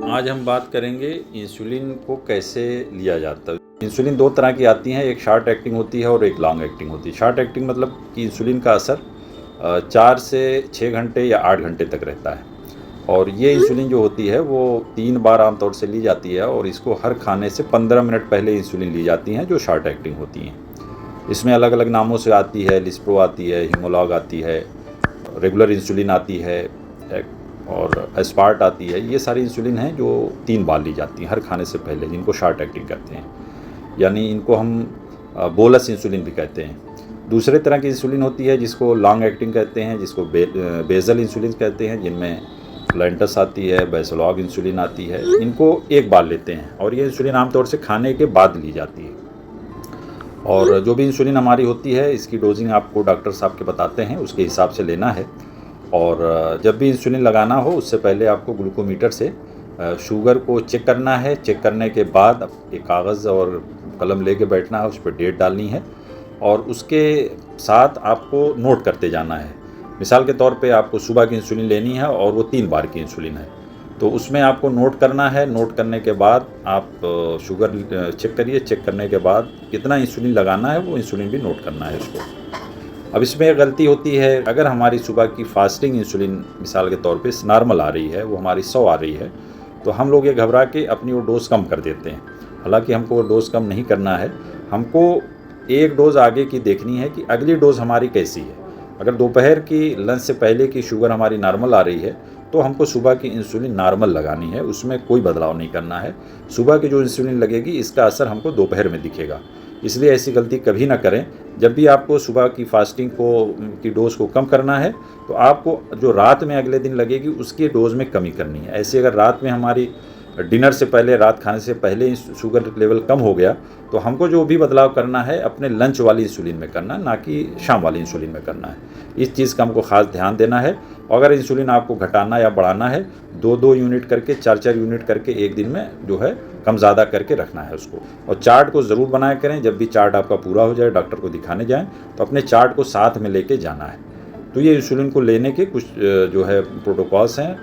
आज हम बात करेंगे इंसुलिन को कैसे लिया जाता है। इंसुलिन दो तरह की आती हैं, एक शॉर्ट एक्टिंग होती है और एक लॉन्ग एक्टिंग होती है। शॉर्ट एक्टिंग मतलब कि इंसुलिन का असर 4 से 6 घंटे या 8 घंटे तक रहता है, और ये इंसुलिन जो होती है वो 3 बार आमतौर से ली जाती है, और इसको हर खाने से 15 मिनट पहले इंसुलिन ली जाती हैं, जो शॉर्ट एक्टिंग होती हैं। इसमें अलग अलग नामों से आती है, लिस्प्रो आती है, हिमोलॉग आती है, रेगुलर इंसुलिन आती है और एस्पार्ट आती है। ये सारी इंसुलिन हैं जो 3 बार ली जाती हैं हर खाने से पहले, जिनको शॉर्ट एक्टिंग कहते हैं, यानी इनको हम बोलस इंसुलिन भी कहते हैं। दूसरे तरह की इंसुलिन होती है जिसको लॉन्ग एक्टिंग कहते हैं, जिसको बेजल इंसुलिन कहते हैं, जिनमें लैंटस आती है, बेसलॉग इंसुलिन आती है। इनको एक बार लेते हैं और ये इंसुलिन आमतौर से खाने के बाद ली जाती है। और जो भी इंसुलिन हमारी होती है, इसकी डोजिंग आपको डॉक्टर साहब के बताते हैं, उसके हिसाब से लेना है। और जब भी इंसुलिन लगाना हो उससे पहले आपको ग्लूकोमीटर से शुगर को चेक करना है। चेक करने के बाद एक कागज़ और कलम लेके बैठना है, उस पर डेट डालनी है और उसके साथ आपको नोट करते जाना है। मिसाल के तौर पे आपको सुबह की इंसुलिन लेनी है और वो 3 बार की इंसुलिन है, तो उसमें आपको नोट करना है। नोट करने के बाद आप शुगर चेक करिए। चेक करने के बाद कितना इंसुलिन लगाना है वो इंसुलिन भी नोट करना है उसको। अब इसमें एक गलती होती है, अगर हमारी सुबह की फास्टिंग इंसुलिन मिसाल के तौर पे नॉर्मल आ रही है, वो हमारी 100 आ रही है, तो हम लोग ये घबरा के अपनी वो डोज़ कम कर देते हैं। हालांकि हमको वो डोज़ कम नहीं करना है, हमको एक डोज़ आगे की देखनी है कि अगली डोज़ हमारी कैसी है। अगर दोपहर की लंच से पहले की शुगर हमारी नॉर्मल आ रही है तो हमको सुबह की इंसुलिन नॉर्मल लगानी है, उसमें कोई बदलाव नहीं करना है। सुबह की जो इंसुलिन लगेगी इसका असर हमको दोपहर में दिखेगा, इसलिए ऐसी गलती कभी ना करें। जब भी आपको सुबह की फास्टिंग की डोज़ को कम करना है तो आपको जो रात में अगले दिन लगेगी उसकी डोज़ में कमी करनी है। ऐसे अगर रात में हमारी डिनर से पहले, रात खाने से पहले ही शुगर लेवल कम हो गया तो हमको जो भी बदलाव करना है अपने लंच वाली इंसुलिन में करना है, ना कि शाम वाली इंसुलिन में करना है। इस चीज़ का हमको ख़ास ध्यान देना है। अगर इंसुलिन आपको घटाना या बढ़ाना है, 2-2 यूनिट करके, 4-4 यूनिट करके एक दिन में जो है कम ज़्यादा करके रखना है उसको। और चार्ट को ज़रूर बनाया करें। जब भी चार्ट आपका पूरा हो जाए, डॉक्टर को दिखाने जाएँ तो अपने चार्ट को साथ में लेके जाना है। तो ये इंसुलिन को लेने के कुछ जो है प्रोटोकॉल्स हैं,